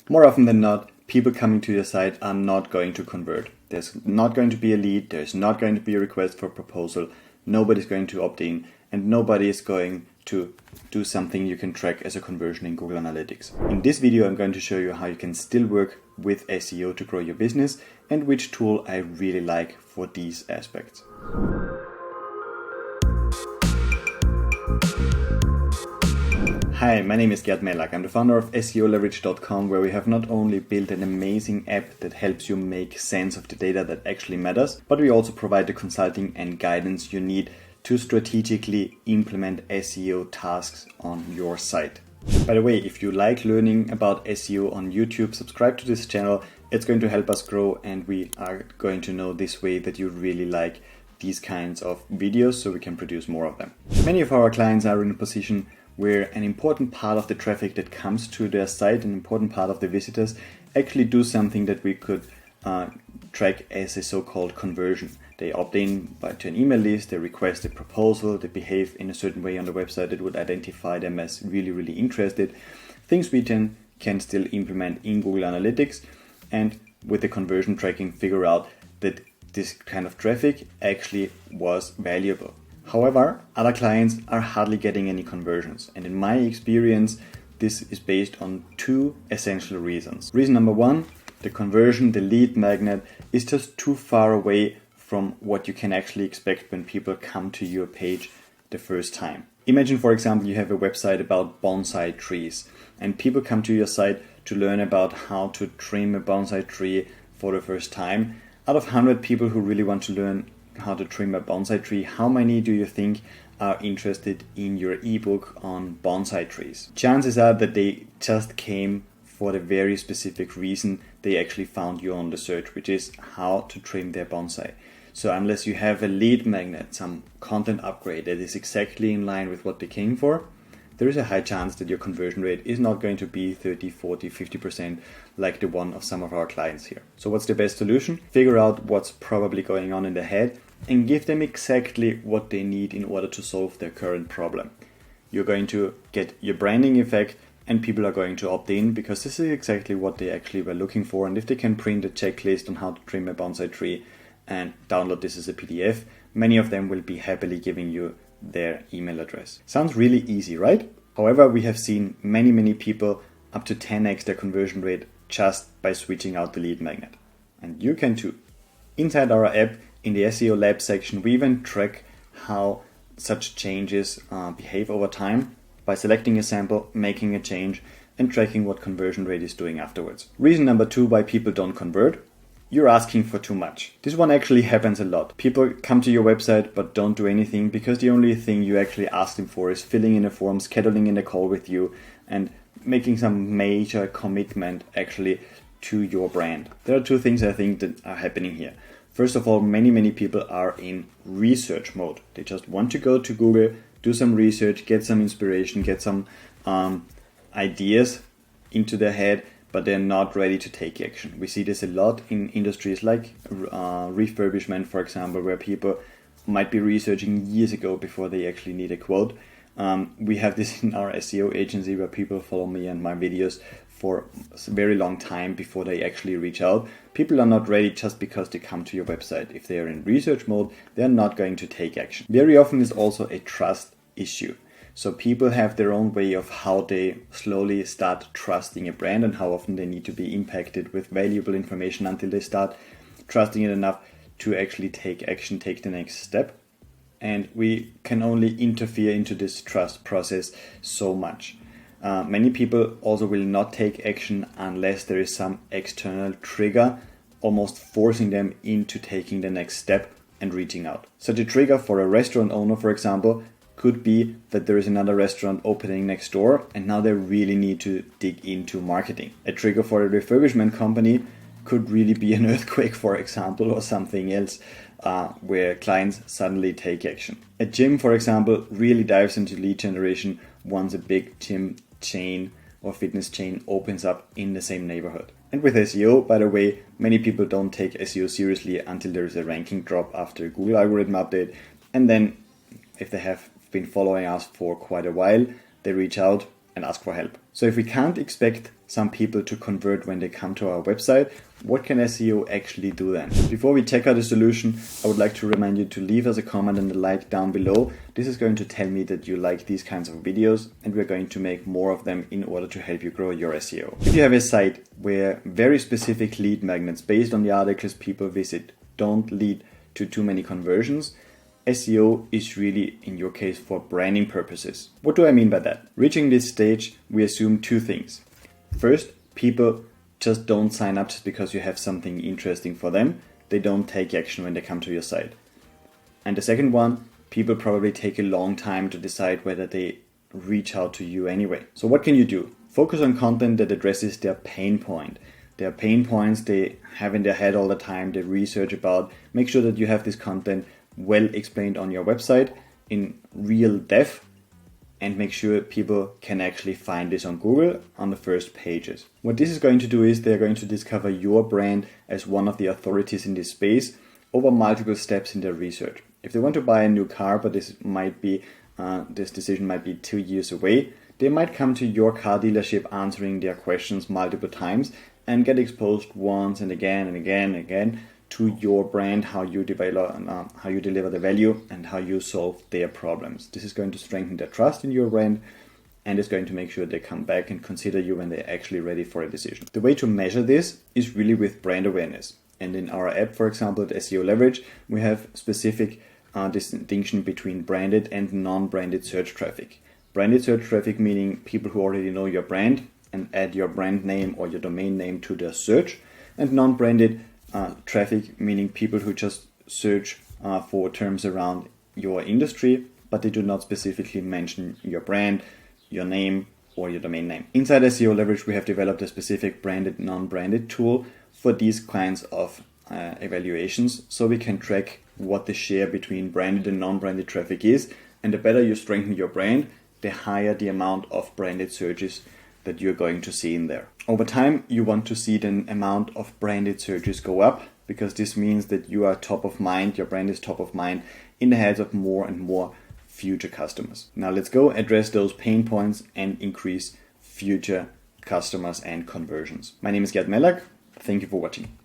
More often than not, people coming to your site are not going to convert. There's not going to be a lead, there's not going to be a request for proposal, nobody's going to opt in, and nobody is going to do something you can track as a conversion in Google Analytics. In this video, I'm going to show you how you can still work with SEO to grow your business and which tool I really like for these aspects. Hi, my name is Gert. I'm the founder of SEOleverage.com, where we have not only built an amazing app that helps you make sense of the data that actually matters, but we also provide the consulting and guidance you need to strategically implement SEO tasks on your site. By the way, if you like learning about SEO on YouTube, subscribe to this channel. It's going to help us grow, and we are going to know this way that you really like these kinds of videos so we can produce more of them. Many of our clients are in a position where an important part of the traffic that comes to their site, an important part of the visitors, actually do something that we could track as a so-called conversion. They opt in to an email list, they request a proposal, they behave in a certain way on the website that would identify them as really, really interested. Things we can still implement in Google Analytics, and with the conversion tracking figure out that this kind of traffic actually was valuable. However, other clients are hardly getting any conversions, and in my experience, this is based on two essential reasons. Reason number one, the conversion, the lead magnet, is just too far away from what you can actually expect when people come to your page the first time. Imagine, for example, you have a website about bonsai trees, and people come to your site to learn about how to trim a bonsai tree for the first time. Out of 100 people who really want to learn how to trim a bonsai tree, how many do you think are interested in your ebook on bonsai trees? Chances are that they just came for the very specific reason they actually found you on the search, which is how to trim their bonsai. So unless you have a lead magnet, some content upgrade that is exactly in line with what they came for, there is a high chance that your conversion rate is not going to be 30, 40, 50% like the one of some of our clients here. So what's the best solution? Figure out what's probably going on in their head and give them exactly what they need in order to solve their current problem. You're going to get your branding effect, and people are going to opt in because this is exactly what they actually were looking for. And if they can print a checklist on how to trim a bonsai tree and download this as a PDF, many of them will be happily giving you their email address. Sounds really easy, right? However, we have seen many people up to 10x their conversion rate just by switching out the lead magnet. And you can too. Inside our app, in the SEO Lab section, we even track how such changes behave over time by selecting a sample, making a change, and tracking what conversion rate is doing afterwards. Reason number two why people don't convert: you're asking for too much. This one actually happens a lot. People come to your website but don't do anything because the only thing you actually ask them for is filling in a form, scheduling in a call with you, and making some major commitment actually to your brand. There are two things I think that are happening here. First of all, many people are in research mode. They just want to go to Google, do some research, get some inspiration, get some ideas into their head, but they're not ready to take action. We see this a lot in industries like refurbishment, for example, where people might be researching years ago before they actually need a quote. We have this in our SEO agency where people follow me and my videos for a very long time before they actually reach out. People are not ready just because they come to your website. If they are in research mode, they're not going to take action. Very often it's also a trust issue. So people have their own way of how they slowly start trusting a brand and how often they need to be impacted with valuable information until they start trusting it enough to actually take action, take the next step. And we can only interfere into this trust process so much. Many people also will not take action unless there is some external trigger, almost forcing them into taking the next step and reaching out. Such a trigger for a restaurant owner, for example, could be that there is another restaurant opening next door and now they really need to dig into marketing. A trigger for a refurbishment company could really be an earthquake, for example, or something else where clients suddenly take action. A gym, for example, really dives into lead generation once a big gym chain or fitness chain opens up in the same neighborhood. And with SEO, by the way, many people don't take SEO seriously until there is a ranking drop after a Google algorithm update. And then if they have been following us for quite a while, they reach out and ask for help. So if we can't expect some people to convert when they come to our website, what can SEO actually do then? Before we check out the solution, I would like to remind you to leave us a comment and a like down below. This is going to tell me that you like these kinds of videos, and we're going to make more of them in order to help you grow your SEO. If you have a site where very specific lead magnets based on the articles people visit don't lead to too many conversions, SEO is really, in your case, for branding purposes. What do I mean by that? Reaching this stage, we assume two things. First, people just don't sign up just because you have something interesting for them. They don't take action when they come to your site. And the second one, people probably take a long time to decide whether they reach out to you anyway. So what can you do? Focus on content that addresses their pain point. Their pain points they have in their head all the time, they research about. Make sure that you have this content well explained on your website in real depth, and make sure people can actually find this on Google on the first pages. What this is going to do is they're going to discover your brand as one of the authorities in this space over multiple steps in their research. If they want to buy a new car, but this decision might be 2 years away, they might come to your car dealership answering their questions multiple times and get exposed once and again and again and again to your brand, how you develop, how you deliver the value, and how you solve their problems. This is going to strengthen their trust in your brand, and is going to make sure they come back and consider you when they're actually ready for a decision. The way to measure this is really with brand awareness. And in our app, for example, at SEO Leverage, we have specific distinction between branded and non-branded search traffic. Branded search traffic meaning people who already know your brand and add your brand name or your domain name to their search, and non-branded traffic meaning people who just search for terms around your industry, but they do not specifically mention your brand, your name, or your domain name. Inside SEO Leverage, we have developed a specific branded, non-branded tool for these kinds of evaluations, so we can track what the share between branded and non-branded traffic is, and the better you strengthen your brand, the higher the amount of branded searches that you're going to see in there. Over time, you want to see the amount of branded searches go up, because this means that you are top of mind, your brand is top of mind in the heads of more and more future customers. Now let's go address those pain points and increase future customers and conversions. My name is Gert. Thank you for watching.